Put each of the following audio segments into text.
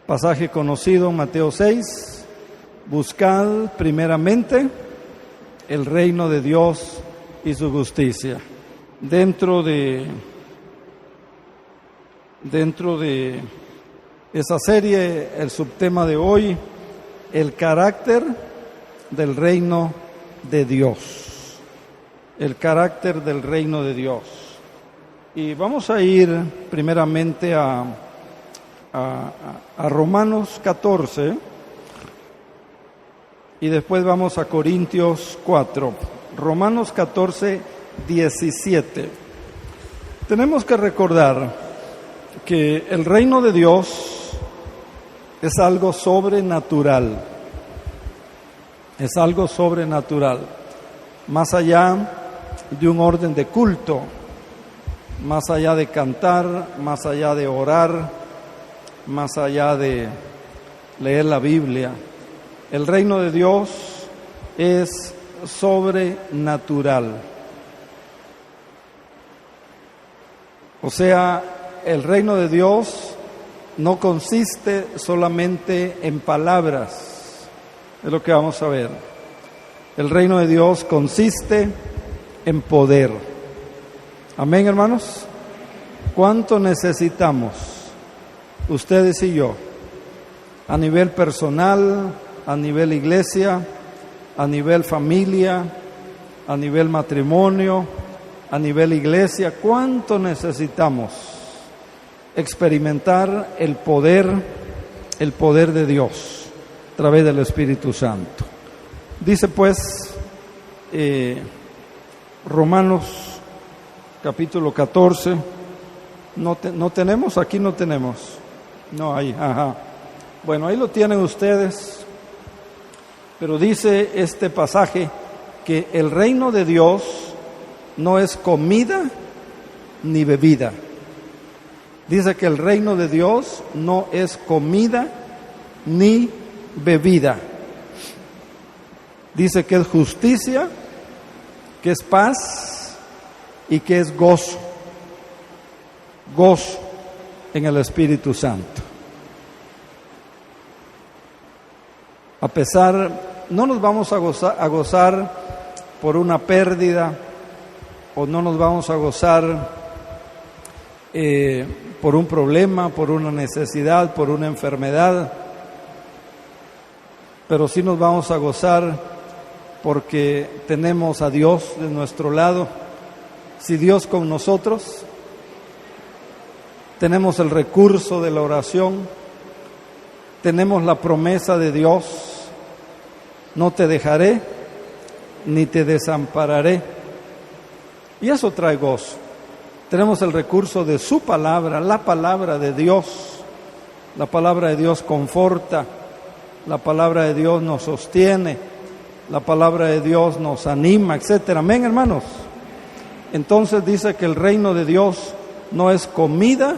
Pasaje conocido en Mateo 6, buscad primeramente el reino de Dios y su justicia. Dentro de esa serie, el subtema de hoy, el carácter del reino de Dios. El carácter del reino de Dios. Y vamos a ir primeramente a Romanos 14 y después vamos a Corintios 4. Romanos 14, 17. Tenemos que recordar que el reino de Dios es algo sobrenatural. Es algo sobrenatural. Más allá de un orden de culto, más allá de cantar, más allá de orar, más allá de leer la Biblia. El reino de Dios es sobrenatural. O sea, el reino de Dios no consiste solamente en palabras, es lo que vamos a ver. El reino de Dios consiste en poder. Amén, hermanos. ¿Cuánto necesitamos ustedes y yo, a nivel personal, a nivel iglesia, a nivel familia, a nivel matrimonio, a nivel iglesia? ¿Cuánto necesitamos experimentar el poder de Dios a través del Espíritu Santo? Dice pues Romanos capítulo 14, no tenemos, aquí no tenemos. No, ahí, ajá. Bueno, ahí lo tienen ustedes. Pero dice este pasaje que el reino de Dios no es comida ni bebida. Dice que el reino de Dios no es comida ni bebida. Dice que es justicia, que es paz y que es gozo. Gozo en el Espíritu Santo. A pesar, no nos vamos a gozar por una pérdida, o no nos vamos a gozar por un problema, por una necesidad, por una enfermedad, pero sí nos vamos a gozar porque tenemos a Dios de nuestro lado. Si Dios con nosotros, tenemos el recurso de la oración, tenemos la promesa de Dios: no te dejaré ni te desampararé. Y eso trae gozo. Tenemos el recurso de su palabra, la palabra de Dios. La palabra de Dios conforta, la palabra de Dios nos sostiene, la palabra de Dios nos anima, etcétera. Amén, hermanos. Entonces dice que el reino de Dios no es comida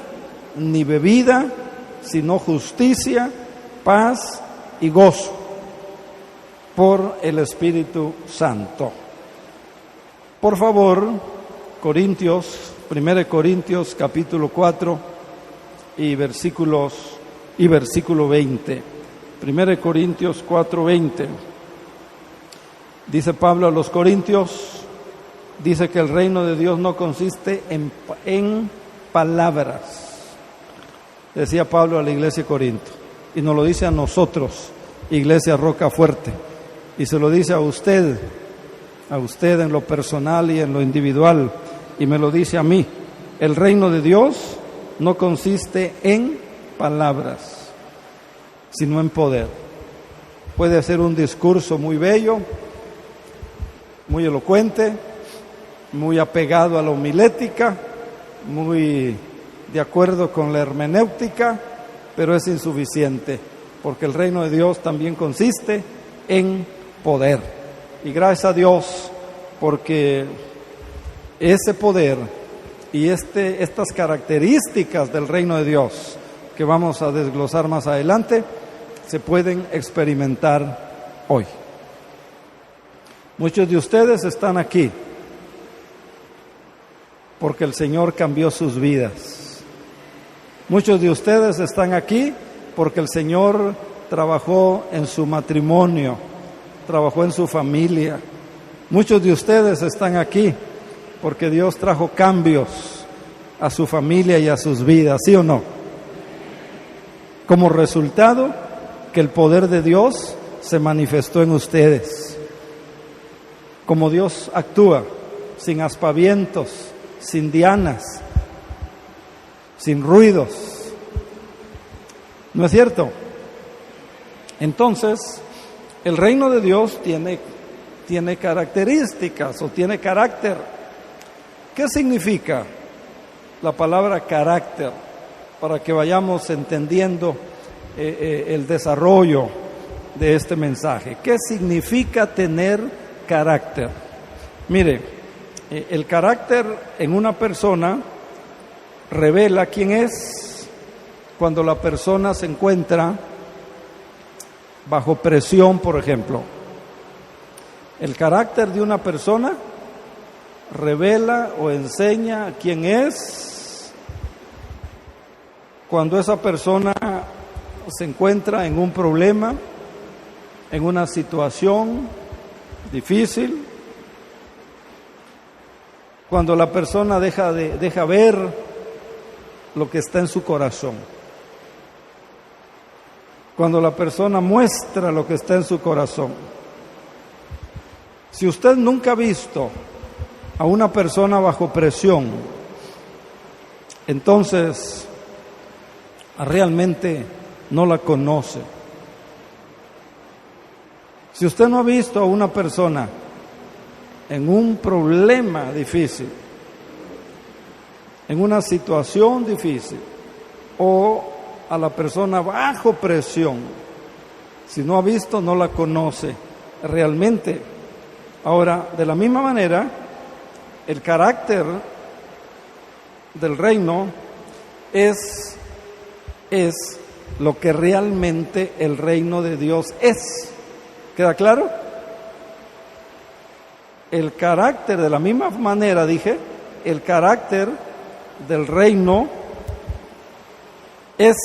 ni bebida, sino justicia, paz y gozo por el Espíritu Santo. Por favor, 1 Corintios capítulo 4 y versículo 20. 1 Corintios 4:20. Dice Pablo a los Corintios, dice que el reino de Dios no consiste en palabras. Decía Pablo a la iglesia de Corinto, y nos lo dice a nosotros, iglesia Roca Fuerte, y se lo dice a usted en lo personal y en lo individual, y me lo dice a mí. El reino de Dios no consiste en palabras, sino en poder. Puede ser un discurso muy bello, muy elocuente, muy apegado a la homilética, muy de acuerdo con la hermenéutica, pero es insuficiente, porque el reino de Dios también consiste en poder. Y gracias a Dios, porque ese poder y estas características del reino de Dios, que vamos a desglosar más adelante, se pueden experimentar hoy. Muchos de ustedes están aquí porque el Señor cambió sus vidas. Muchos de ustedes están aquí porque el Señor trabajó en su matrimonio, trabajó en su familia. Muchos de ustedes están aquí porque Dios trajo cambios a su familia y a sus vidas, ¿sí o no? Como resultado, que el poder de Dios se manifestó en ustedes. Como Dios actúa, sin aspavientos, sin dianas, sin ruidos. ¿No es cierto? Entonces, el reino de Dios tiene características o tiene carácter. ¿Qué significa la palabra carácter? Para que vayamos entendiendo el desarrollo de este mensaje. ¿Qué significa tener carácter? Mire, el carácter en una persona revela quién es cuando la persona se encuentra bajo presión, por ejemplo. El carácter de una persona revela o enseña quién es cuando esa persona se encuentra en un problema, en una situación difícil, cuando la persona deja ver lo que está en su corazón, cuando la persona muestra lo que está en su corazón. Si usted nunca ha visto a una persona bajo presión, entonces realmente no la conoce. Si usted no ha visto a una persona en un problema difícil, en una situación difícil, o a la persona bajo presión, si no ha visto, no la conoce realmente. Ahora, de la misma manera, el carácter del reino es lo que realmente el reino de Dios es. ¿Queda claro? El carácter, de la misma manera dije, el carácter del reino es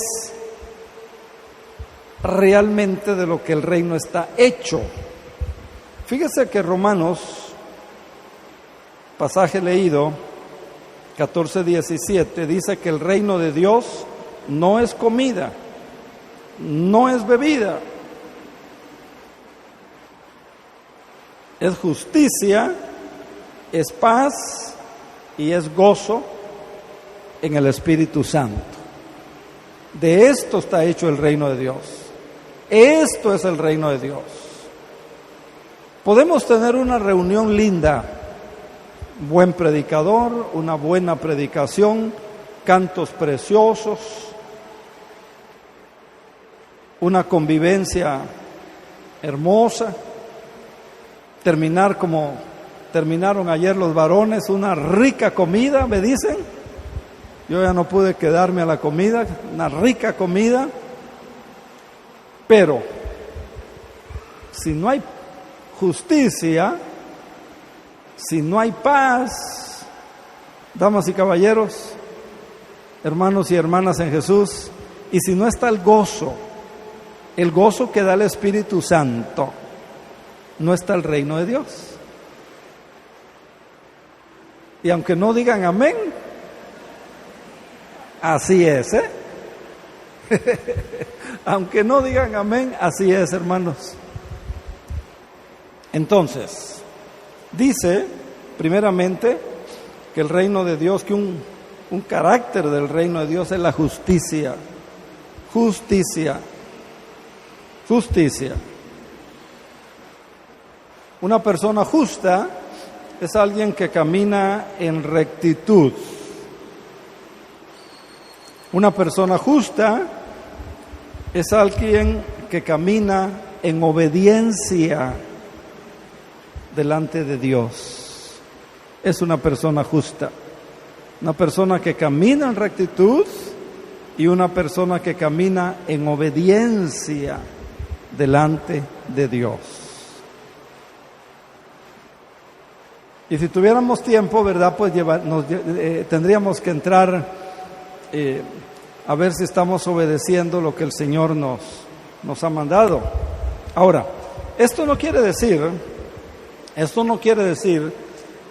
realmente de lo que el reino está hecho. Fíjese que Romanos, pasaje leído, 14:17, dice que el reino de Dios no es comida, no es bebida, es justicia, es paz y es gozo en el Espíritu Santo. De esto está hecho el reino de Dios. Esto es el reino de Dios. Podemos tener una reunión linda, buen predicador, una buena predicación, cantos preciosos, una convivencia hermosa, terminar como terminaron ayer los varones, una rica comida, me dicen. Yo ya no pude quedarme a la comida, una rica comida, pero si no hay justicia, si no hay paz, damas y caballeros, hermanos y hermanas en Jesús, y si no está el gozo que da el Espíritu Santo, no está el reino de Dios. Y aunque no digan amén, así es, Aunque no digan amén, así es, hermanos. Entonces, dice, primeramente, que el reino de Dios, que un carácter del reino de Dios es la justicia. Justicia. Justicia. Una persona justa es alguien que camina en rectitud. Una persona justa es alguien que camina en obediencia delante de Dios. Es una persona justa. Una persona que camina en rectitud y una persona que camina en obediencia delante de Dios. Y si tuviéramos tiempo, ¿verdad? Pues tendríamos que entrar a ver si estamos obedeciendo lo que el Señor nos ha mandado. Ahora, esto no quiere decir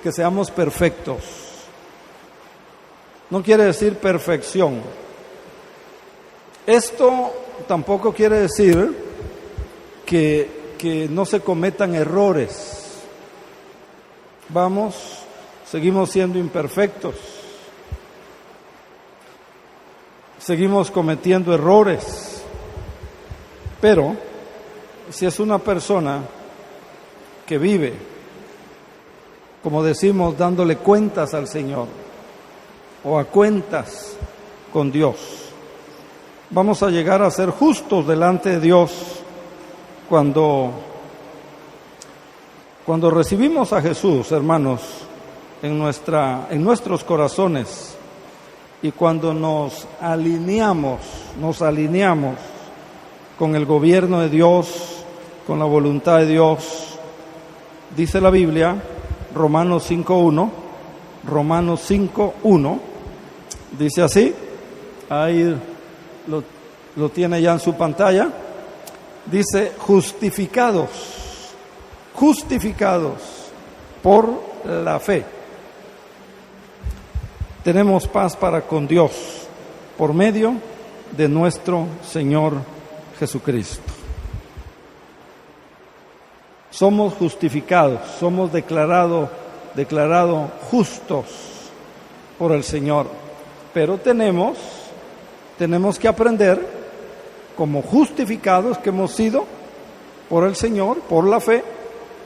que seamos perfectos. No quiere decir perfección. Esto tampoco quiere decir que no se cometan errores. Seguimos siendo imperfectos. Seguimos cometiendo errores. Pero si es una persona que vive, como decimos, dándole cuentas al Señor o a cuentas con Dios, vamos a llegar a ser justos delante de Dios cuando recibimos a Jesús, hermanos, en nuestros corazones, y cuando nos alineamos con el gobierno de Dios, con la voluntad de Dios. Dice la Biblia, Romanos 5:1, dice así, ahí lo tiene ya en su pantalla, dice, justificados por la fe. Tenemos paz para con Dios por medio de nuestro Señor Jesucristo. Somos justificados, somos declarados justos por el Señor. Pero tenemos que aprender, como justificados que hemos sido por el Señor, por la fe,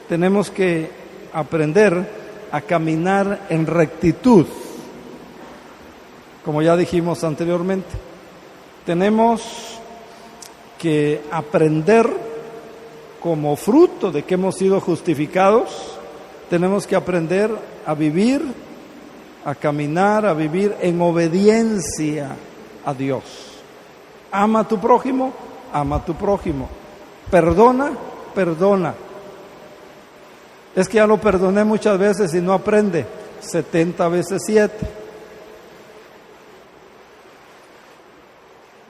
tenemos que aprender a caminar en rectitud. Como ya dijimos anteriormente, tenemos que aprender, como fruto de que hemos sido justificados, tenemos que aprender a vivir, a caminar, a vivir en obediencia a Dios. Ama a tu prójimo, ama a tu prójimo. Perdona. Es que ya lo perdoné muchas veces y no aprende. 70 veces 7.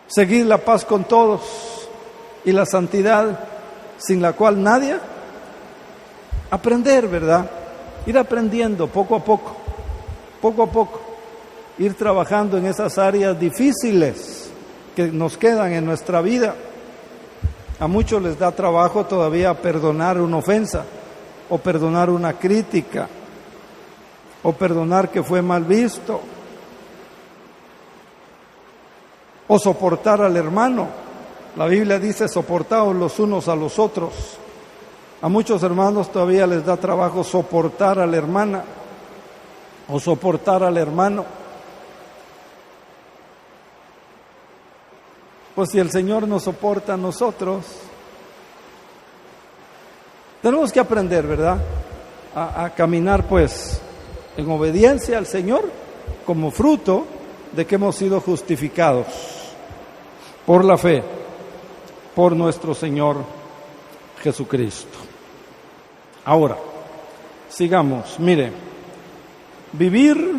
Seguir la paz con todos y la santidad, sin la cual nadie. Aprender, ¿verdad? Ir aprendiendo poco a poco, ir trabajando en esas áreas difíciles que nos quedan en nuestra vida. A muchos les da trabajo todavía perdonar una ofensa, o perdonar una crítica, o perdonar que fue mal visto, o soportar al hermano. La Biblia dice, soportaos los unos a los otros. A muchos hermanos todavía les da trabajo soportar a la hermana o soportar al hermano. Pues si el Señor nos soporta a nosotros, tenemos que aprender, ¿verdad? A caminar pues en obediencia al Señor como fruto de que hemos sido justificados por la fe, por nuestro Señor Jesucristo. Ahora, sigamos. Mire, vivir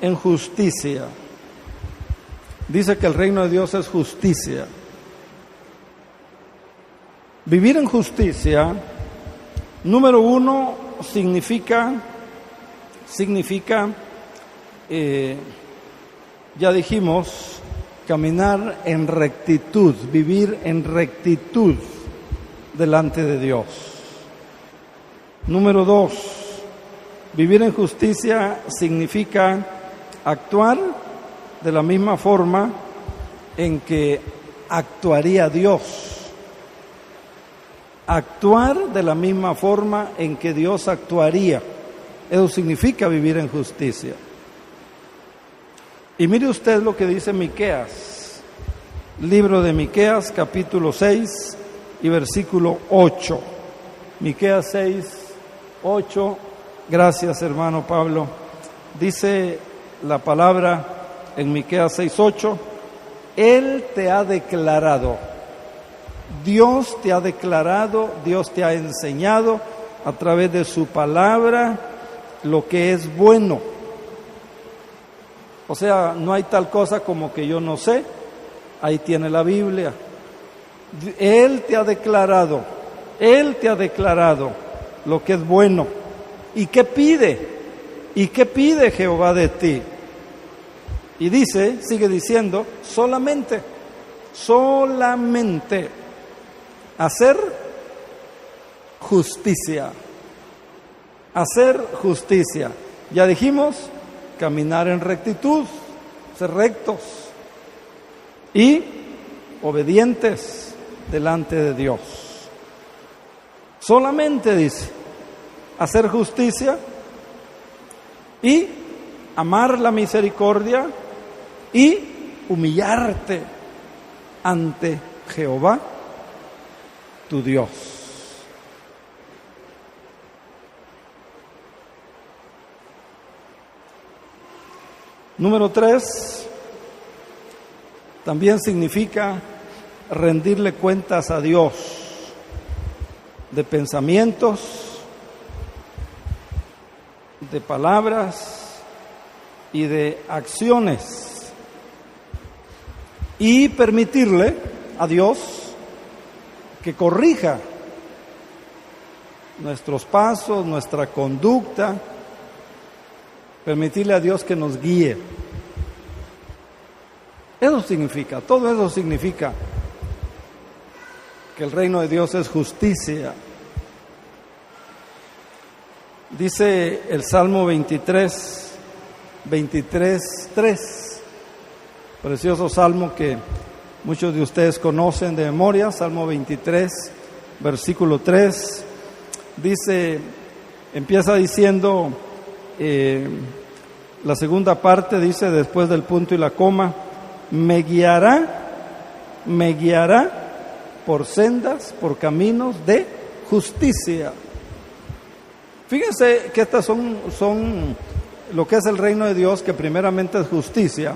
en justicia. Dice que el reino de Dios es justicia. Vivir en justicia, número uno, significa, ya dijimos, caminar en rectitud, vivir en rectitud delante de Dios. Número dos, vivir en justicia significa actuar de la misma forma en que actuaría Dios. Actuar de la misma forma en que Dios actuaría. Eso significa vivir en justicia. Y mire usted lo que dice Miqueas, libro de Miqueas, capítulo 6 y versículo 8. Miqueas 6, 8. Gracias, hermano Pablo. Dice la palabra en Miqueas 6, 8. Él te ha declarado, Dios te ha declarado, Dios te ha enseñado a través de su palabra lo que es bueno. O sea, no hay tal cosa como que yo no sé. Ahí tiene la Biblia. Él te ha declarado lo que es bueno. ¿Y qué pide? ¿Y qué pide Jehová de ti? Y dice, sigue diciendo, solamente hacer justicia. Hacer justicia. Ya dijimos, caminar en rectitud, ser rectos y obedientes delante de Dios. Solamente dice, hacer justicia y amar la misericordia y humillarte ante Jehová, tu Dios. Número 3, también significa rendirle cuentas a Dios de pensamientos, de palabras y de acciones, y permitirle a Dios que corrija nuestros pasos, nuestra conducta, permitirle a Dios que nos guíe. Todo eso significa que el reino de Dios es justicia. Dice el Salmo 23:3, precioso salmo que muchos de ustedes conocen de memoria, Salmo 23, versículo 3, dice, empieza diciendo, la segunda parte dice, después del punto y la coma, me guiará por sendas, por caminos de justicia. Fíjense que estas son lo que es el reino de Dios, que primeramente es justicia.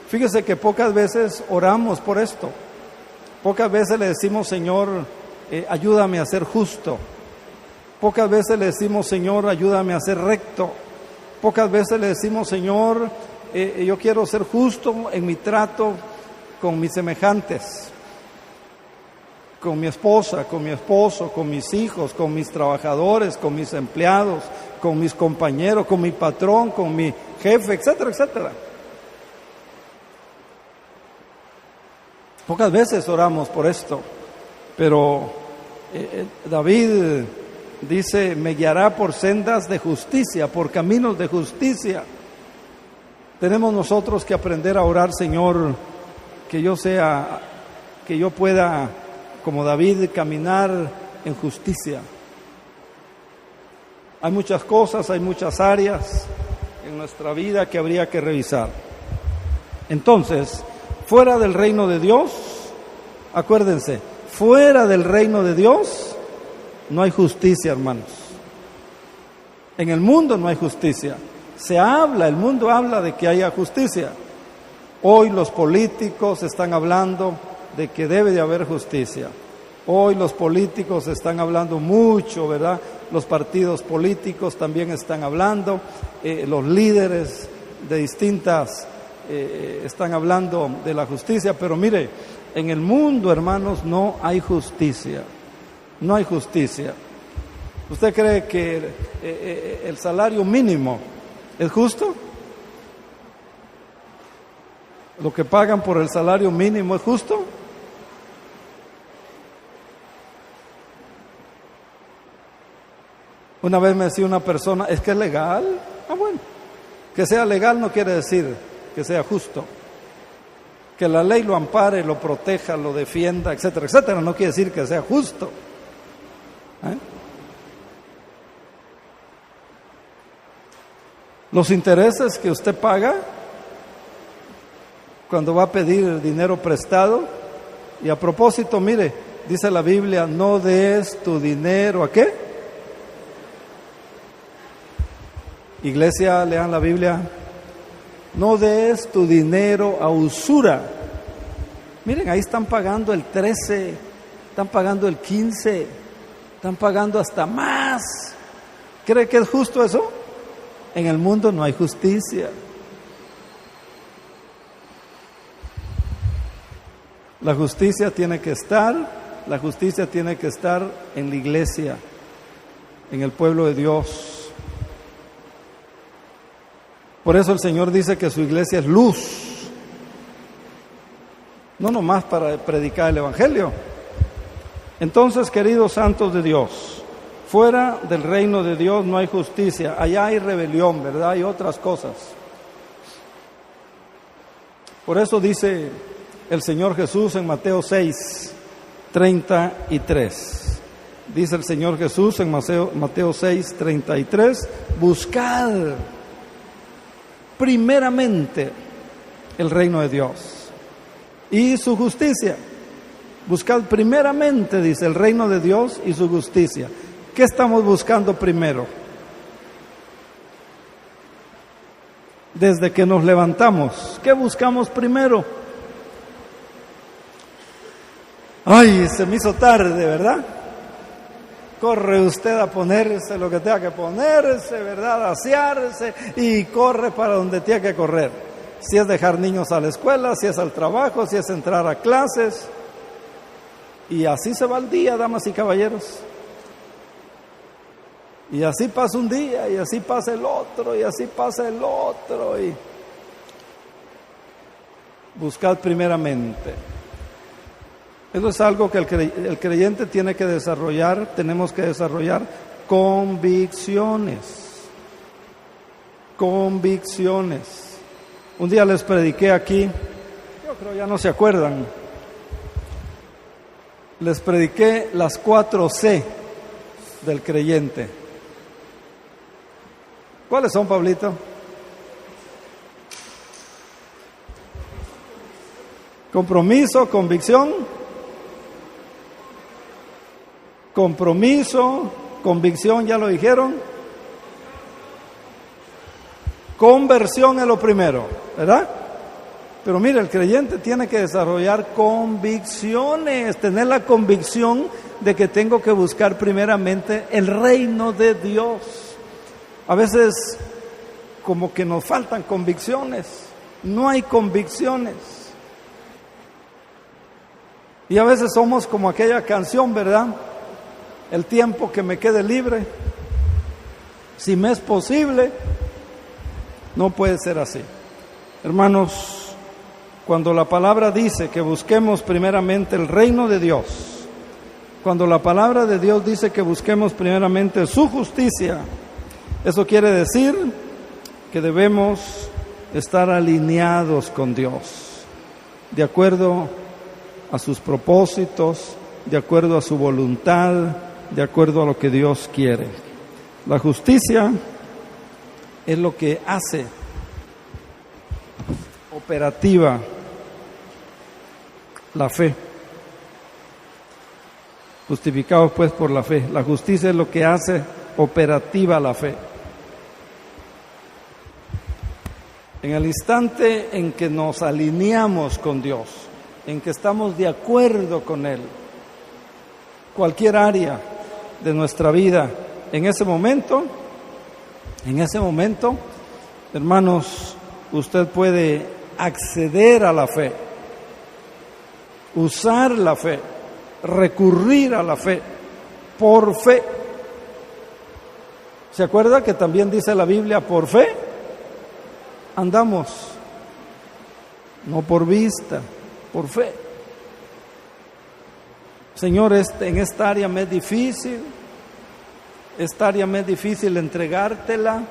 Fíjense que pocas veces oramos por esto. Pocas veces le decimos, Señor, ayúdame a ser justo. Pocas veces le decimos, Señor, ayúdame a ser recto. Pocas veces le decimos, Señor, yo quiero ser justo en mi trato con mis semejantes, con mi esposa, con mi esposo, con mis hijos, con mis trabajadores, con mis empleados, con mis compañeros, con mi patrón, con mi jefe, etcétera, etcétera. Pocas veces oramos por esto, pero David dice, me guiará por sendas de justicia, por caminos de justicia. Tenemos nosotros que aprender a orar, Señor, que yo pueda, como David, caminar en justicia. Hay muchas cosas, hay muchas áreas en nuestra vida que habría que revisar. Entonces, fuera del reino de Dios, acuérdense, fuera del reino de Dios no hay justicia, hermanos. En el mundo no hay justicia. El mundo habla de que haya justicia. Hoy los políticos están hablando de que debe de haber justicia. Hoy los políticos están hablando mucho, ¿verdad? Los partidos políticos también están hablando, los líderes de distintas están hablando de la justicia, pero mire, en el mundo, hermanos, no hay justicia. No hay justicia. ¿Usted cree que el salario mínimo es justo? ¿Lo que pagan por el salario mínimo es justo? Una vez me decía una persona, ¿es que es legal? Bueno, que sea legal no quiere decir que sea justo. Que la ley lo ampare, lo proteja, lo defienda, etcétera, etcétera, no quiere decir que sea justo. Los intereses que usted paga cuando va a pedir dinero prestado, y a propósito, mire, dice la Biblia, no des tu dinero, ¿a qué? Iglesia, lean la Biblia, no des tu dinero a usura. Miren, ahí están pagando el 13, están pagando el 15, están pagando hasta más. ¿Cree que es justo eso? En el mundo no hay justicia. La justicia tiene que estar en la iglesia, en el pueblo de Dios. Por eso el Señor dice que su iglesia es luz, no nomás para predicar el Evangelio. Entonces, queridos santos de Dios, fuera del reino de Dios no hay justicia, allá hay rebelión, ¿verdad? Hay otras cosas. Por eso dice el Señor Jesús en Mateo 6:33. Dice el Señor Jesús en Mateo 6:33, buscad primeramente el reino de Dios y su justicia. Buscad primeramente, dice, el reino de Dios y su justicia. ¿Qué estamos buscando primero? Desde que nos levantamos, ¿qué buscamos primero? Ay, se me hizo tarde, ¿verdad? Corre usted a ponerse lo que tenga que ponerse, ¿verdad? A asearse y corre para donde tiene que correr. Si es dejar niños a la escuela, si es al trabajo, si es entrar a clases. Y así se va el día, damas y caballeros. Y así pasa un día, y así pasa el otro, y así pasa el otro. Y buscad primeramente. Eso es algo que el creyente tiene que desarrollar. Tenemos que desarrollar convicciones. Convicciones. Un día les prediqué aquí, yo creo ya no se acuerdan. Les prediqué las 4 C del creyente. ¿Cuáles son, Pablito? Compromiso, convicción. Compromiso, convicción, ya lo dijeron. Conversión es lo primero, ¿verdad? Pero mire, el creyente tiene que desarrollar convicciones, tener la convicción de que tengo que buscar primeramente el reino de Dios. A veces como que nos faltan convicciones, no hay convicciones. Y a veces somos como aquella canción, ¿verdad? El tiempo que me quede libre, si me es posible. No puede ser así. Hermanos, cuando la palabra dice que busquemos primeramente el reino de Dios, cuando la palabra de Dios dice que busquemos primeramente su justicia, eso quiere decir que debemos estar alineados con Dios, de acuerdo a sus propósitos, de acuerdo a su voluntad, de acuerdo a lo que Dios quiere. La justicia es lo que hace operativa la fe. Justificados pues por la fe. La justicia es lo que hace operativa la fe. En el instante en que nos alineamos con Dios, en que estamos de acuerdo con Él, cualquier área de nuestra vida, en ese momento, hermanos, usted puede acceder a la fe, usar la fe, recurrir a la fe, por fe. ¿Se acuerda que también dice la Biblia, por fe andamos, no por vista, por fe? Señor, en esta área me es difícil, entregártela,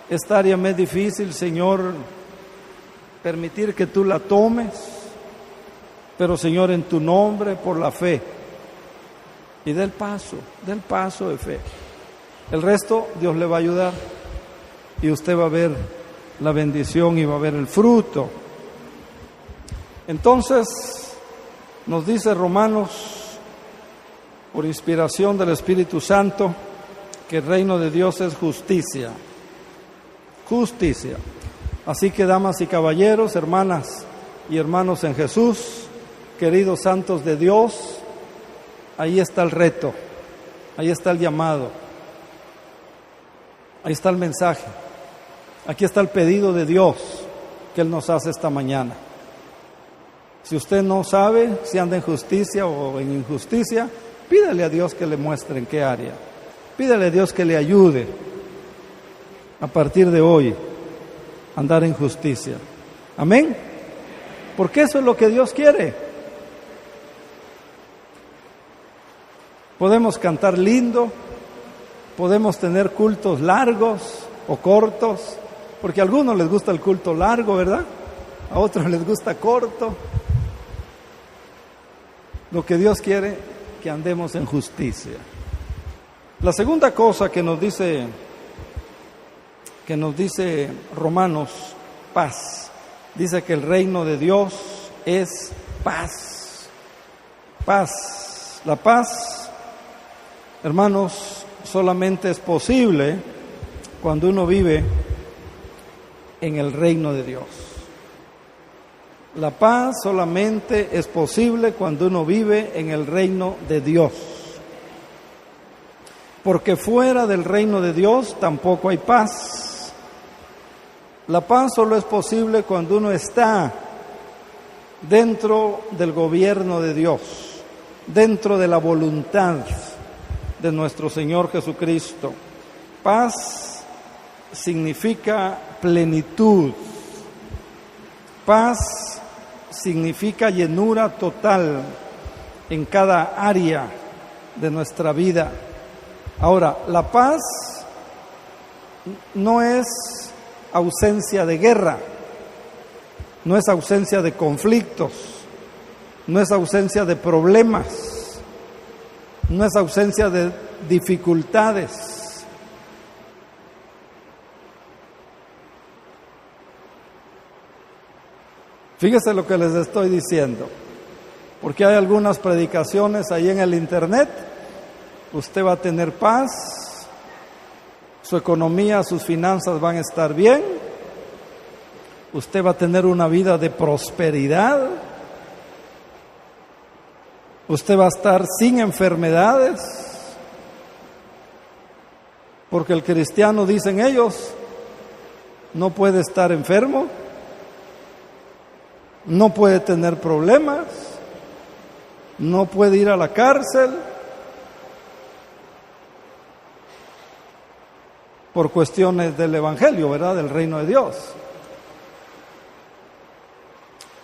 esta área me es difícil, Señor, permitir que tú la tomes, pero Señor, en tu nombre, por la fe, y del paso de fe. El resto Dios le va a ayudar y usted va a ver la bendición y va a ver el fruto. Entonces, nos dice Romanos, por inspiración del Espíritu Santo, que el reino de Dios es justicia. Justicia. Así que, damas y caballeros, hermanas y hermanos en Jesús, queridos santos de Dios, ahí está el reto, ahí está el llamado, ahí está el mensaje, aquí está el pedido de Dios que Él nos hace esta mañana. Si usted no sabe si anda en justicia o en injusticia, pídale a Dios que le muestre en qué área. Pídale a Dios que le ayude a partir de hoy a andar en justicia. Amén. Porque eso es lo que Dios quiere. Podemos cantar lindo, podemos tener cultos largos o cortos, porque a algunos les gusta el culto largo, ¿verdad? A otros les gusta corto. Lo que Dios quiere, que andemos en justicia. La segunda cosa que nos dice Romanos, paz. Dice que el reino de Dios es paz. Paz. La paz, hermanos, solamente es posible cuando uno vive en el reino de Dios. La paz solamente es posible cuando uno vive en el reino de Dios. Porque fuera del reino de Dios tampoco hay paz. La paz solo es posible cuando uno está dentro del gobierno de Dios, dentro de la voluntad de nuestro Señor Jesucristo. Paz significa plenitud. Paz significa llenura total en cada área de nuestra vida. Ahora, la paz no es ausencia de guerra, no es ausencia de conflictos, no es ausencia de problemas, no es ausencia de dificultades. Fíjese lo que les estoy diciendo, porque hay algunas predicaciones ahí en el internet. Usted va a tener paz, su economía, sus finanzas van a estar bien, usted va a tener una vida de prosperidad, usted va a estar sin enfermedades, porque el cristiano, dicen ellos, no puede estar enfermo, no puede tener problemas, no puede ir a la cárcel por cuestiones del evangelio, ¿verdad? Del reino de Dios.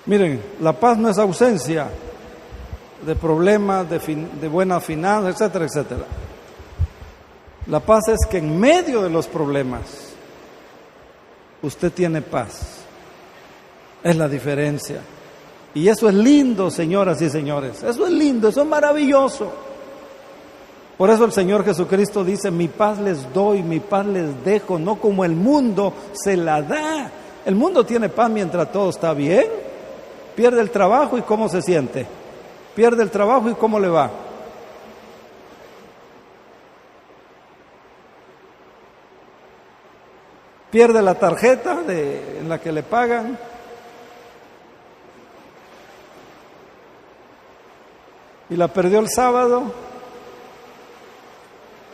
Miren, la paz no es ausencia de problemas, de buenas finanzas, etcétera, etcétera. La paz es que en medio de los problemas usted tiene paz. Es la diferencia. Y eso es lindo, señoras y señores. Eso es lindo, eso es maravilloso. Por eso el Señor Jesucristo dice: mi paz les doy, mi paz les dejo, no como el mundo se la da. El mundo tiene paz mientras todo está bien. Pierde el trabajo y ¿cómo se siente? Pierde el trabajo y ¿cómo le va? Pierde la tarjeta en la que le pagan. Y la perdió el sábado.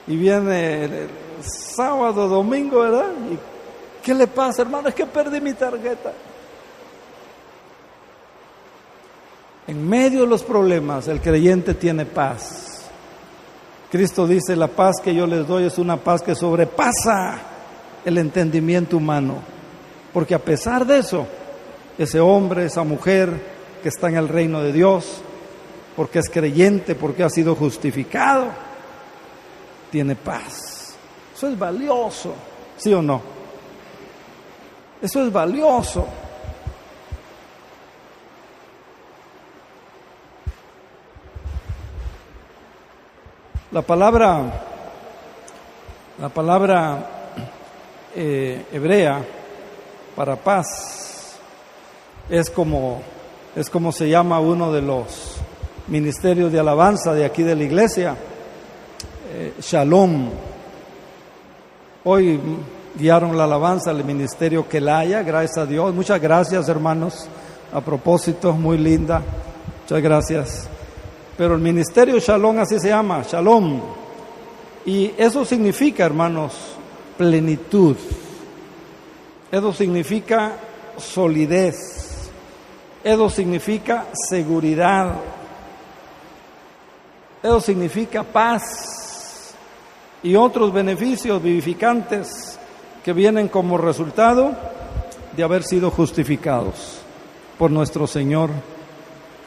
Y viene el sábado, domingo, ¿verdad? ¿Y qué le pasa, hermano? Es que perdí mi tarjeta. En medio de los problemas, el creyente tiene paz. Cristo dice: la paz que yo les doy es una paz que sobrepasa el entendimiento humano. Porque a pesar de eso, ese hombre, esa mujer que está en el reino de Dios, porque es creyente, porque ha sido justificado, tiene paz. Eso es valioso, ¿sí o no? Eso es valioso. La palabra hebrea para paz es como se llama uno de los ministerios de alabanza de aquí de la iglesia, Shalom. Hoy guiaron la alabanza al ministerio Kelaya, gracias a Dios. Muchas gracias, hermanos. A propósito, muy linda. Muchas gracias. Pero el ministerio Shalom así se llama, Shalom. Y eso significa, hermanos, plenitud. Eso significa solidez. Eso significa seguridad. Eso significa paz y otros beneficios vivificantes que vienen como resultado de haber sido justificados por nuestro Señor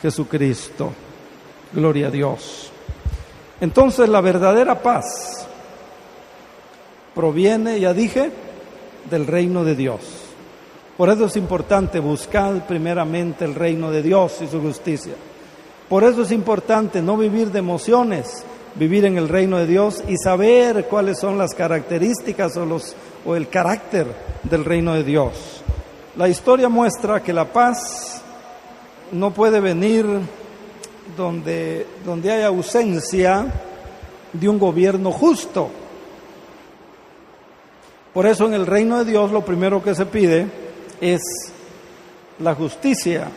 Jesucristo. Gloria a Dios. Entonces la verdadera paz proviene, ya dije, del reino de Dios. Por eso es importante buscar primeramente el reino de Dios y su justicia. Por eso es importante no vivir de emociones, vivir en el reino de Dios y saber cuáles son las características o el carácter del reino de Dios. La historia muestra que la paz no puede venir donde hay ausencia de un gobierno justo. Por eso en el reino de Dios lo primero que se pide es la justicia.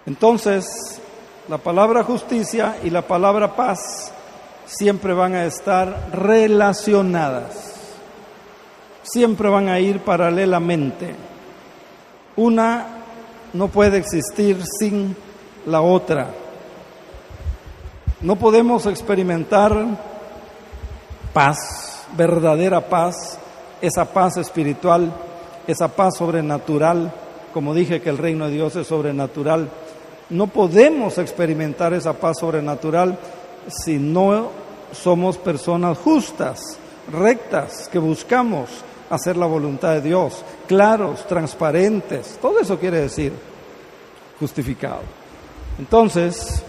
Entonces, la palabra justicia y la palabra paz siempre van a estar relacionadas, siempre van a ir paralelamente. Una no puede existir sin la otra. No podemos experimentar paz, verdadera paz, esa paz espiritual, esa paz sobrenatural, como dije que el reino de Dios es sobrenatural. No podemos experimentar esa paz sobrenatural si no somos personas justas, rectas, que buscamos hacer la voluntad de Dios, claros, transparentes. Todo eso quiere decir justificado. Entonces,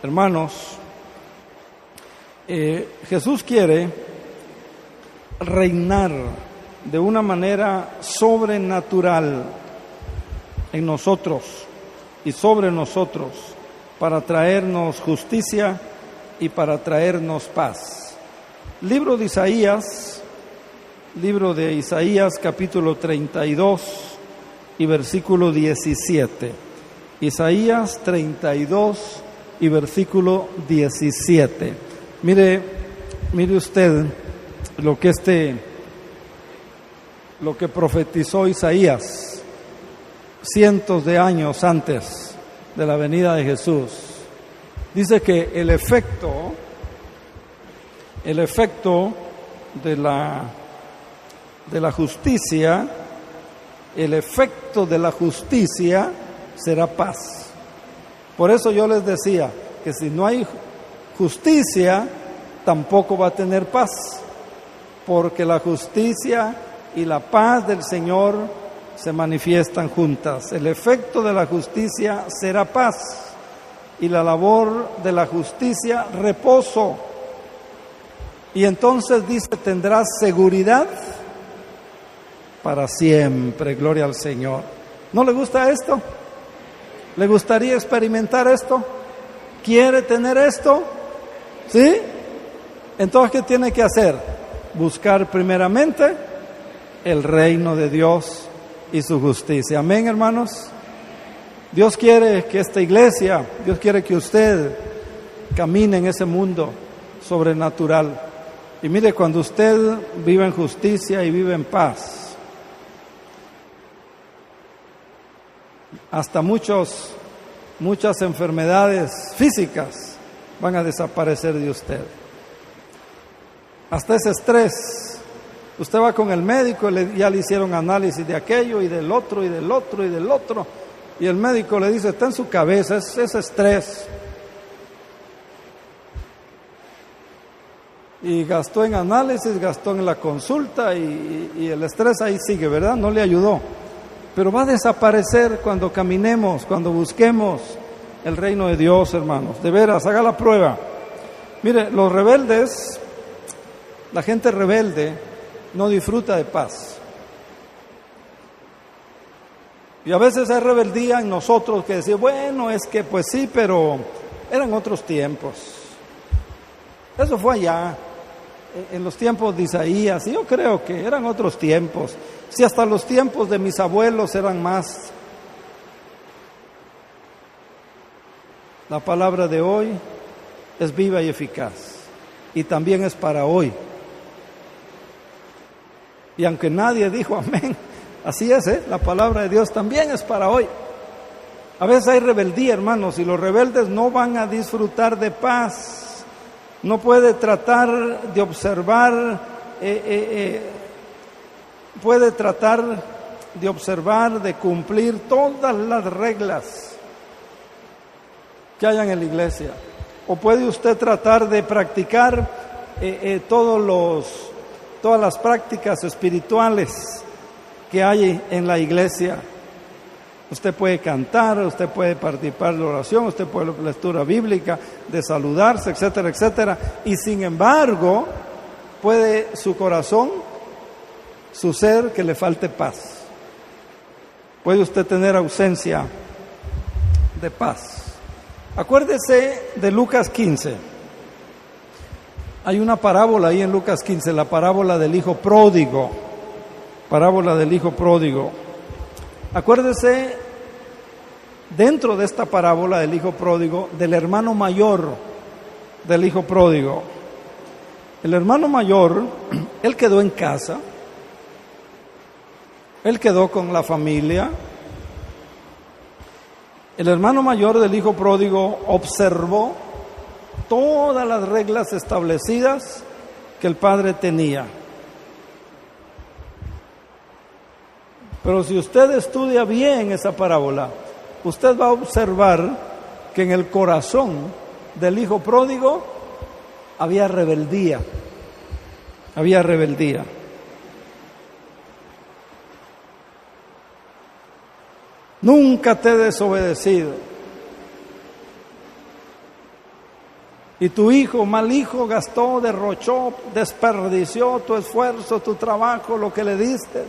hermanos, Jesús quiere reinar de una manera sobrenatural en nosotros y sobre nosotros para traernos justicia y para traernos paz. Libro de Isaías capítulo 32 y versículo 17. Isaías 32 y versículo 17. Mire usted lo que profetizó Isaías cientos de años antes de la venida de Jesús. Dice que el efecto de la justicia, el efecto de la justicia será paz. Por eso yo les decía que si no hay justicia, tampoco va a tener paz, porque la justicia y la paz del Señor se manifiestan juntas. El efecto de la justicia será paz y la labor de la justicia reposo. Y entonces dice, tendrás seguridad para siempre. Gloria al Señor. ¿No le gusta esto? ¿Le gustaría experimentar esto? ¿Quiere tener esto? ¿Sí? Entonces, ¿qué tiene que hacer? Buscar primeramente el reino de Dios y su justicia. Amén, hermanos. Dios quiere que esta iglesia, Dios quiere que usted camine en ese mundo sobrenatural. Y mire, cuando usted vive en justicia y vive en paz, hasta muchas enfermedades físicas van a desaparecer de usted. Hasta ese estrés. Usted va con el médico, ya le hicieron análisis de aquello y del otro y del otro y del otro. Y el médico le dice, está en su cabeza, es estrés. Y gastó en análisis, gastó en la consulta y el estrés ahí sigue, ¿verdad? No le ayudó. Pero va a desaparecer cuando caminemos, cuando busquemos el reino de Dios, hermanos. De veras, haga la prueba. Mire, los rebeldes, la gente rebelde, no disfruta de paz. Y a veces hay rebeldía en nosotros que decir, bueno, es que pues sí, pero eran otros tiempos. Eso fue allá, en los tiempos de Isaías, y yo creo que eran otros tiempos. Si hasta los tiempos de mis abuelos eran más. La palabra de hoy es viva y eficaz, y también es para hoy. Y aunque nadie dijo amén, así es, la palabra de Dios también es para hoy. A veces hay rebeldía, hermanos, y los rebeldes no van a disfrutar de paz. No puede tratar de observar, de cumplir todas las reglas que hayan en la iglesia. O puede usted tratar de practicar todas las prácticas espirituales que hay en la iglesia. Usted puede cantar, usted puede participar de la oración, usted puede hacer lectura bíblica, de saludarse, etcétera, etcétera. Y sin embargo, puede su corazón, su ser, que le falte paz. Puede usted tener ausencia de paz. Acuérdese de Lucas 15. Hay una parábola ahí en Lucas 15, la parábola del hijo pródigo. Parábola del hijo pródigo. Acuérdese, dentro de esta parábola del hijo pródigo, del hermano mayor del hijo pródigo. El hermano mayor, él quedó en casa, él quedó con la familia. El hermano mayor del hijo pródigo observó todas las reglas establecidas que el padre tenía. Pero si usted estudia bien esa parábola, usted va a observar que en el corazón del hijo pródigo había rebeldía. Había rebeldía. Nunca te he desobedecido. Y tu hijo, mal hijo, gastó, derrochó, desperdició tu esfuerzo, tu trabajo, lo que le diste.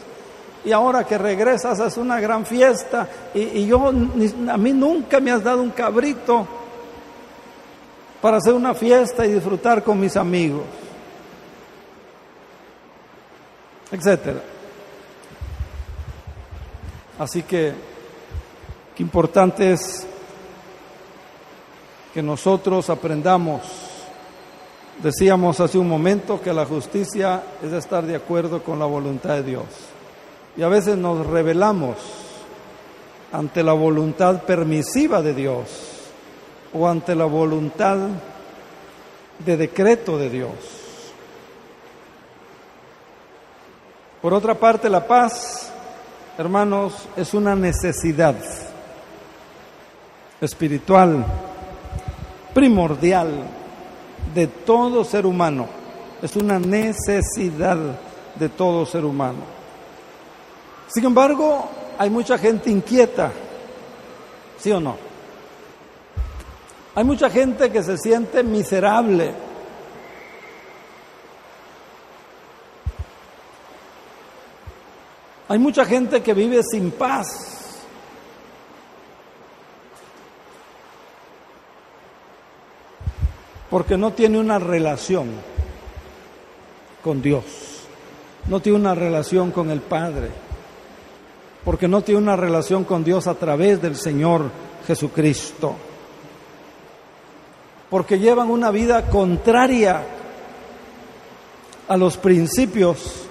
Y ahora que regresas es una gran fiesta. Y a mí nunca me has dado un cabrito para hacer una fiesta y disfrutar con mis amigos, etcétera. Así que qué importante es que nosotros aprendamos. Decíamos hace un momento que la justicia es estar de acuerdo con la voluntad de Dios. Y a veces nos rebelamos ante la voluntad permisiva de Dios o ante la voluntad de decreto de Dios. Por otra parte, la paz, hermanos, es una necesidad espiritual primordial de todo ser humano. Es una necesidad de todo ser humano. Sin embargo, hay mucha gente inquieta, ¿sí o no? Hay mucha gente que se siente miserable. Hay mucha gente que vive sin paz. Porque no tiene una relación con Dios, no tiene una relación con el Padre, porque no tiene una relación con Dios a través del Señor Jesucristo, porque llevan una vida contraria a los principios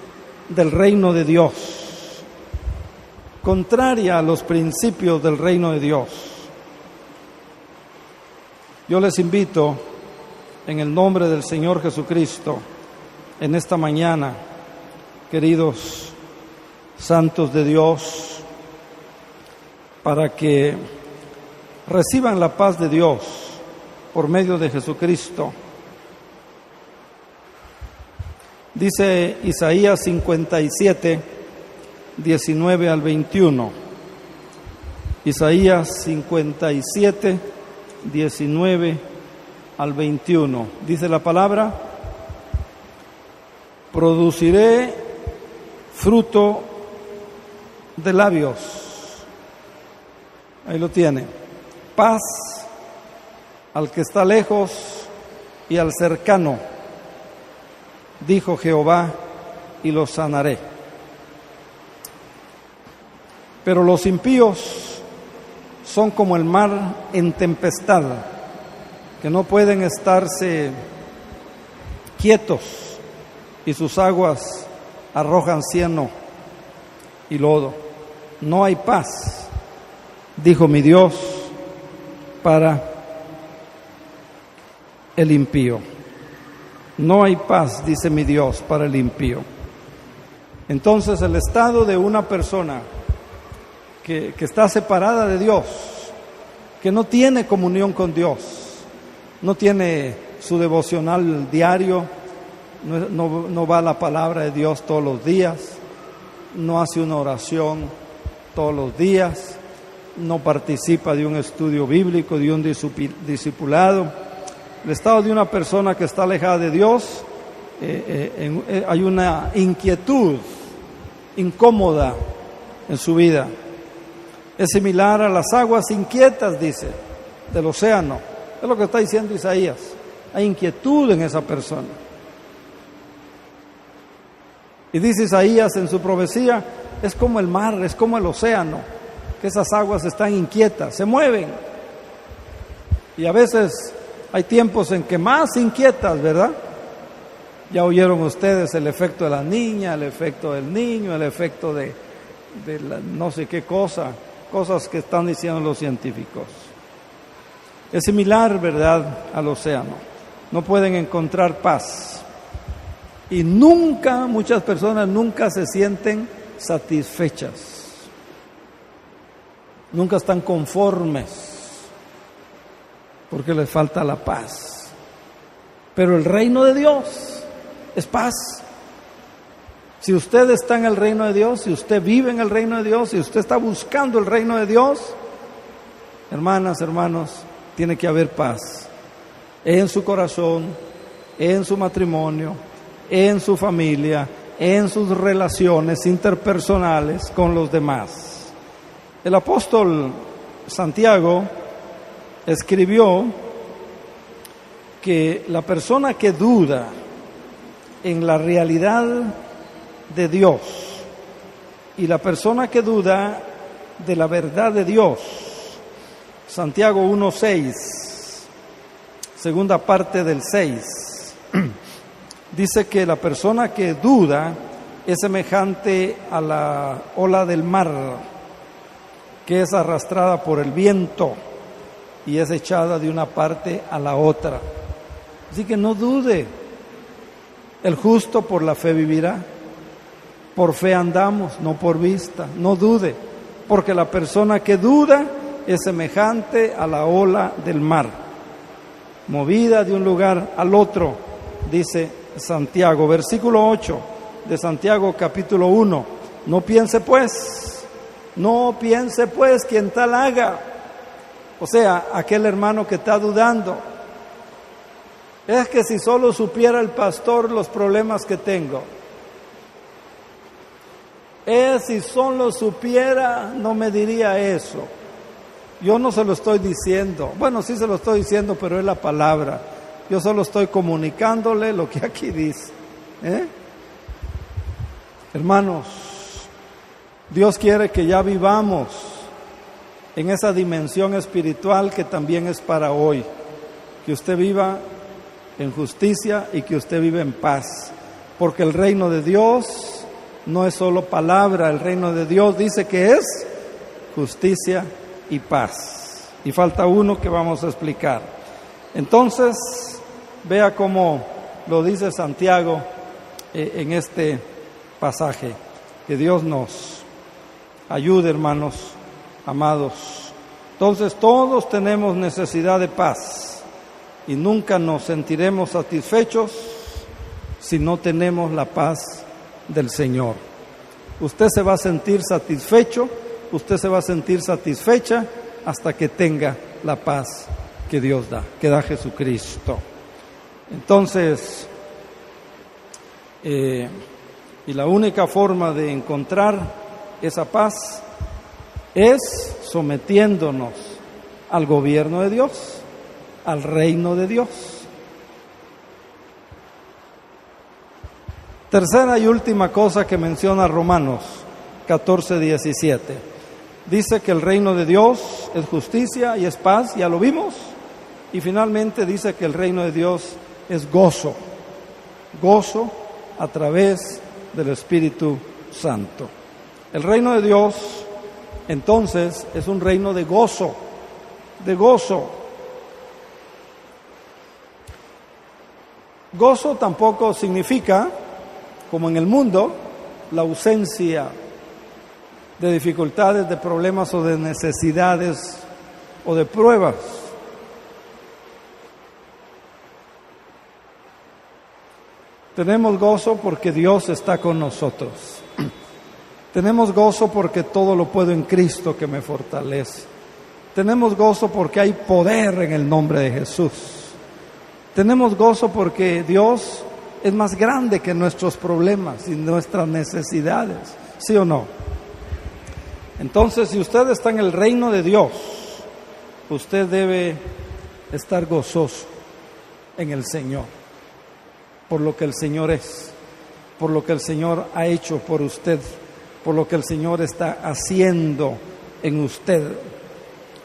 del reino de Dios, contraria a los principios del reino de Dios. Yo les invito, en el nombre del Señor Jesucristo, en esta mañana, queridos santos de Dios, para que reciban la paz de Dios por medio de Jesucristo. Dice Isaías 57, 19 al 21. Isaías 57, 19 al 21. Dice la palabra: produciré fruto de labios. Ahí lo tiene. Paz al que está lejos y al cercano, dijo Jehová, y los sanaré. Pero los impíos son como el mar en tempestad, que no pueden estarse quietos, y sus aguas arrojan cieno y lodo. No hay paz dijo mi Dios, para el impío. No hay paz, dice mi Dios, para el impío. Entonces el estado de una persona que está separada de Dios, que no tiene comunión con Dios, no tiene su devocional diario, no va a la palabra de Dios todos los días, no hace una oración todos los días, no participa de un estudio bíblico, de un discipulado. El estado de una persona que está alejada de Dios, hay una inquietud incómoda en su vida. Es similar a las aguas inquietas, dice, del océano. Es lo que está diciendo Isaías. Hay inquietud en esa persona. Y dice Isaías en su profecía, es como el mar, es como el océano, que esas aguas están inquietas, se mueven. Y a veces hay tiempos en que más inquietas, ¿verdad? Ya oyeron ustedes el efecto de la niña, el efecto del niño, el efecto de la no sé qué cosa, cosas que están diciendo los científicos. Es similar, ¿verdad?, al océano. No pueden encontrar paz. Y muchas personas nunca se sienten satisfechas. Nunca están conformes, porque les falta la paz. Pero el reino de Dios es paz. Si usted está en el reino de Dios, si usted vive en el reino de Dios, si usted está buscando el reino de Dios, hermanas, hermanos, tiene que haber paz en su corazón, en su matrimonio, en su familia, en sus relaciones interpersonales con los demás. El apóstol Santiago escribió que la persona que duda en la realidad de Dios y la persona que duda de la verdad de Dios, Santiago 1:6, segunda parte del 6, dice que la persona que duda es semejante a la ola del mar, que es arrastrada por el viento y es echada de una parte a la otra. Así que no dude. El justo por la fe vivirá. Por fe andamos, no por vista. No dude, porque la persona que duda es semejante a la ola del mar, movida de un lugar al otro, dice Santiago. Versículo 8 de Santiago capítulo 1. No piense pues quien tal haga. O sea, aquel hermano que está dudando. Es que si solo supiera el pastor los problemas que tengo. Si solo supiera, no me diría eso. Yo no se lo estoy diciendo. Bueno, sí se lo estoy diciendo, pero es la palabra. Yo solo estoy comunicándole lo que aquí dice. Hermanos, Dios quiere que ya vivamos en esa dimensión espiritual que también es para hoy. Que usted viva en justicia y que usted viva en paz. Porque el reino de Dios no es solo palabra, el reino de Dios dice que es justicia y paz. Y falta uno que vamos a explicar. Entonces, vea cómo lo dice Santiago en este pasaje. Que Dios nos ayude, hermanos, amados. Entonces, todos tenemos necesidad de paz y nunca nos sentiremos satisfechos si no tenemos la paz del Señor. Usted se va a sentir satisfecho, usted se va a sentir satisfecha hasta que tenga la paz que Dios da, que da Jesucristo. Entonces, y la única forma de encontrar esa paz es sometiéndonos al gobierno de Dios, al reino de Dios. Tercera y última cosa que menciona Romanos 14:17. Dice que el reino de Dios es justicia y es paz, ya lo vimos. Y finalmente dice que el reino de Dios es gozo. Gozo a través del Espíritu Santo. El reino de Dios entonces es un reino de gozo, de gozo. Gozo tampoco significa, como en el mundo, la ausencia de dificultades, de problemas o de necesidades o de pruebas. Tenemos gozo porque Dios está con nosotros. Tenemos gozo porque todo lo puedo en Cristo que me fortalece. Tenemos gozo porque hay poder en el nombre de Jesús. Tenemos gozo porque Dios es más grande que nuestros problemas y nuestras necesidades. ¿Sí o no? Entonces, si usted está en el reino de Dios, usted debe estar gozoso en el Señor, por lo que el Señor es, por lo que el Señor ha hecho por usted, por lo que el Señor está haciendo en usted.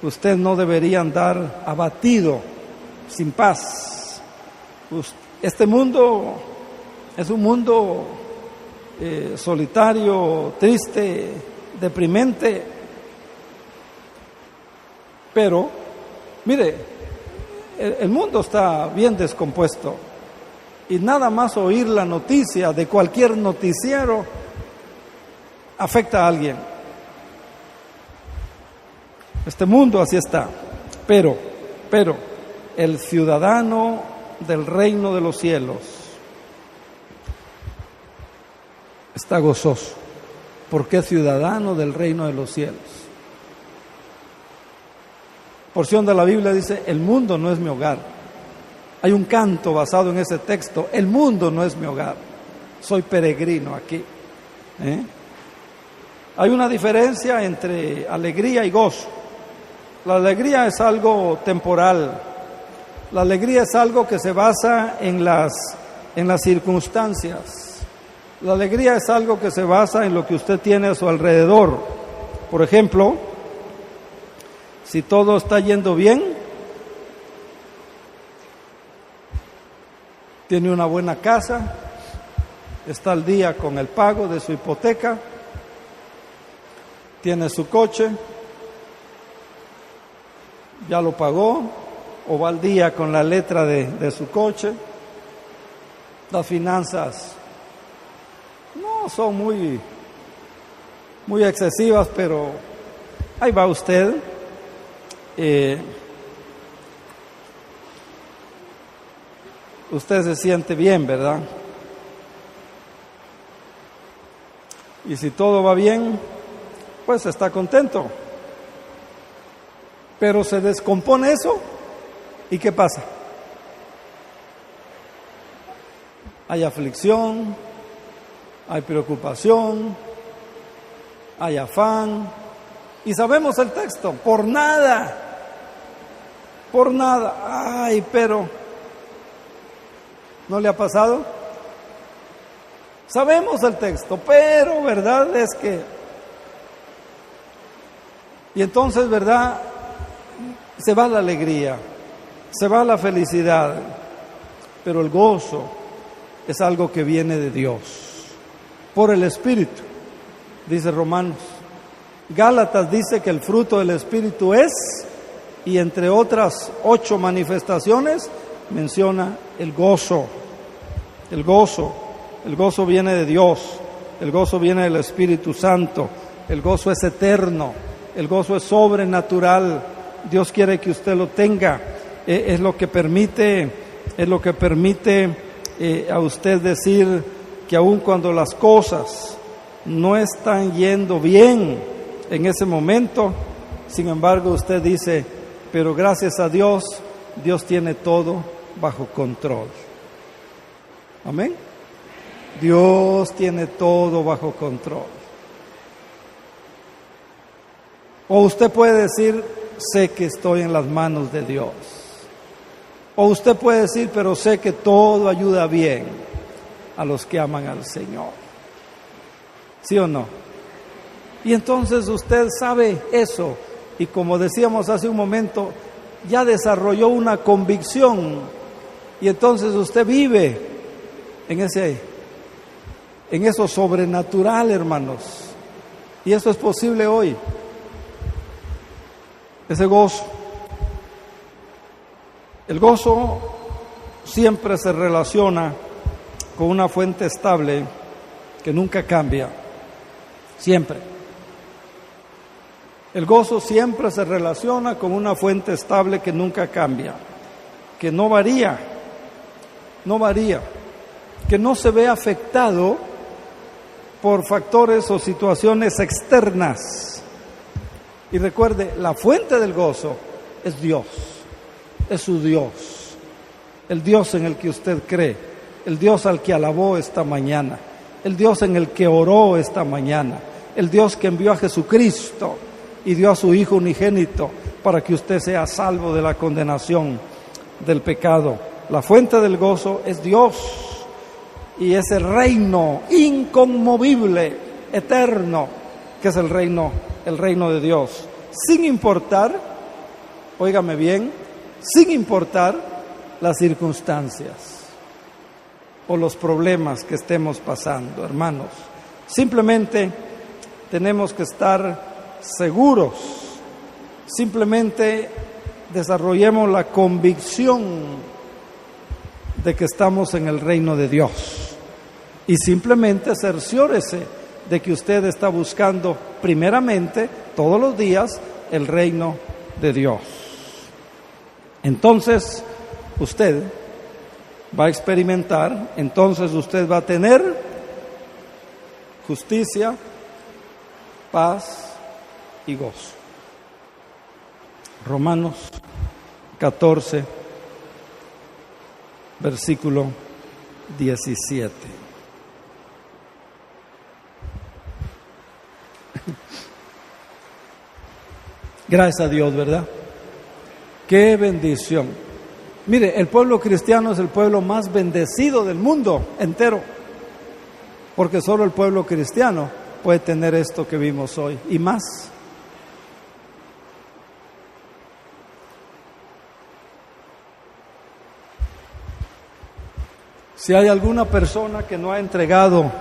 Usted no debería andar abatido, sin paz. Este mundo es un mundo solitario, triste, deprimente. Pero, mire, el mundo está bien descompuesto. Y nada más oír la noticia de cualquier noticiero afecta a alguien. Este mundo así está. Pero, el ciudadano del reino de los cielos está gozoso, porque es ciudadano del reino de los cielos. Porción de la Biblia dice, el mundo no es mi hogar. Hay un canto basado en ese texto, el mundo no es mi hogar, soy peregrino aquí. Hay una diferencia entre alegría y gozo. La alegría es algo temporal, la alegría es algo que se basa en las circunstancias. La alegría es algo que se basa en lo que usted tiene a su alrededor. Por ejemplo, si todo está yendo bien, tiene una buena casa, está al día con el pago de su hipoteca, tiene su coche, ya lo pagó, o va al día con la letra de su coche, las finanzas no son muy excesivas, pero ahí va usted. Usted se siente bien, ¿verdad? Y si todo va bien, pues está contento. Pero se descompone eso, ¿y qué pasa? Hay aflicción, hay preocupación, hay afán, y sabemos el texto, por nada, ay, pero, ¿no le ha pasado? Sabemos el texto, pero, ¿verdad? Es que, y entonces, ¿verdad? Se va la alegría, se va la felicidad, pero el gozo es algo que viene de Dios, por el Espíritu, dice Romanos. Gálatas dice que el fruto del Espíritu es, y entre otras 8 manifestaciones, menciona el gozo. El gozo viene de Dios, el gozo viene del Espíritu Santo, el gozo es eterno, el gozo es sobrenatural. Dios quiere que usted lo tenga, es lo que permite a usted decir que aun cuando las cosas no están yendo bien en ese momento, sin embargo usted dice, pero gracias a Dios, Dios tiene todo bajo control. Amén. Dios tiene todo bajo control. O usted puede decir, sé que estoy en las manos de Dios. O usted puede decir, pero sé que todo ayuda bien a los que aman al Señor. ¿Sí o no? Y entonces usted sabe eso, y como decíamos hace un momento, ya desarrolló una convicción, y entonces usted vive en eso sobrenatural, hermanos. Y eso es posible hoy. Ese gozo. El gozo siempre se relaciona con una fuente estable que nunca cambia. Siempre. El gozo siempre se relaciona con una fuente estable que nunca cambia, que no varía, que no se ve afectado por factores o situaciones externas. Y recuerde, la fuente del gozo es Dios, es su Dios, el Dios en el que usted cree, el Dios al que alabó esta mañana, el Dios en el que oró esta mañana, el Dios que envió a Jesucristo y dio a su Hijo unigénito para que usted sea salvo de la condenación del pecado. La fuente del gozo es Dios y ese reino inconmovible, eterno, que es el reino de Dios, sin importar, óigame bien, sin importar las circunstancias o los problemas que estemos pasando, hermanos. Simplemente tenemos que estar seguros, simplemente desarrollemos la convicción de que estamos en el reino de Dios y simplemente cerciórese de que usted está buscando primeramente todos los días el reino de Dios. Entonces usted va a experimentar, entonces usted va a tener justicia, paz y gozo. Romanos 14, versículo 17. Gracias a Dios, ¿verdad? Qué bendición. Mire, el pueblo cristiano es el pueblo más bendecido del mundo entero, porque solo el pueblo cristiano puede tener esto que vimos hoy y más. Si hay alguna persona que no ha entregado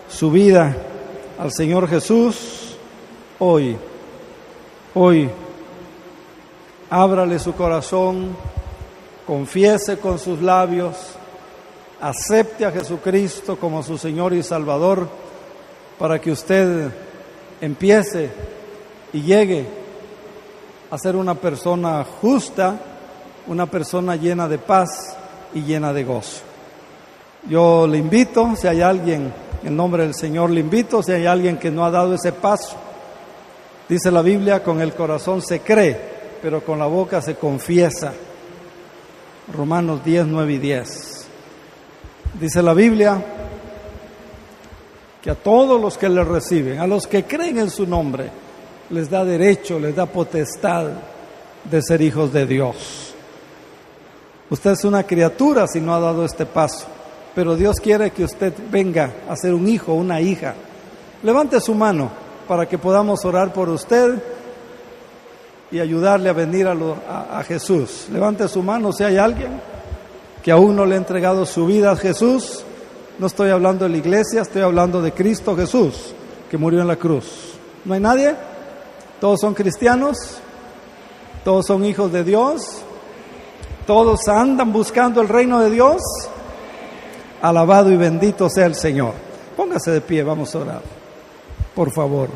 su vida al Señor Jesús, hoy, ábrale su corazón, confiese con sus labios, acepte a Jesucristo como su Señor y Salvador, para que usted empiece y llegue a ser una persona justa, una persona llena de paz y llena de gozo. Yo le invito, si hay alguien, en nombre del Señor le invito, si hay alguien que no ha dado ese paso. Dice la Biblia, con el corazón se cree, pero con la boca se confiesa. Romanos 10, 9 y 10. Dice la Biblia que a todos los que le reciben, a los que creen en su nombre, les da derecho, les da potestad de ser hijos de Dios. Usted es una criatura si no ha dado este paso, pero Dios quiere que usted venga a ser un hijo, una hija. Levante su mano para que podamos orar por usted y ayudarle a venir a Jesús. Levante su mano si hay alguien que aún no le ha entregado su vida a Jesús. No estoy hablando de la iglesia, estoy hablando de Cristo Jesús, que murió en la cruz. ¿No hay nadie? ¿Todos son cristianos? ¿Todos son hijos de Dios? ¿Todos andan buscando el reino de Dios? Alabado y bendito sea el Señor. Póngase de pie, vamos a orar, por favor.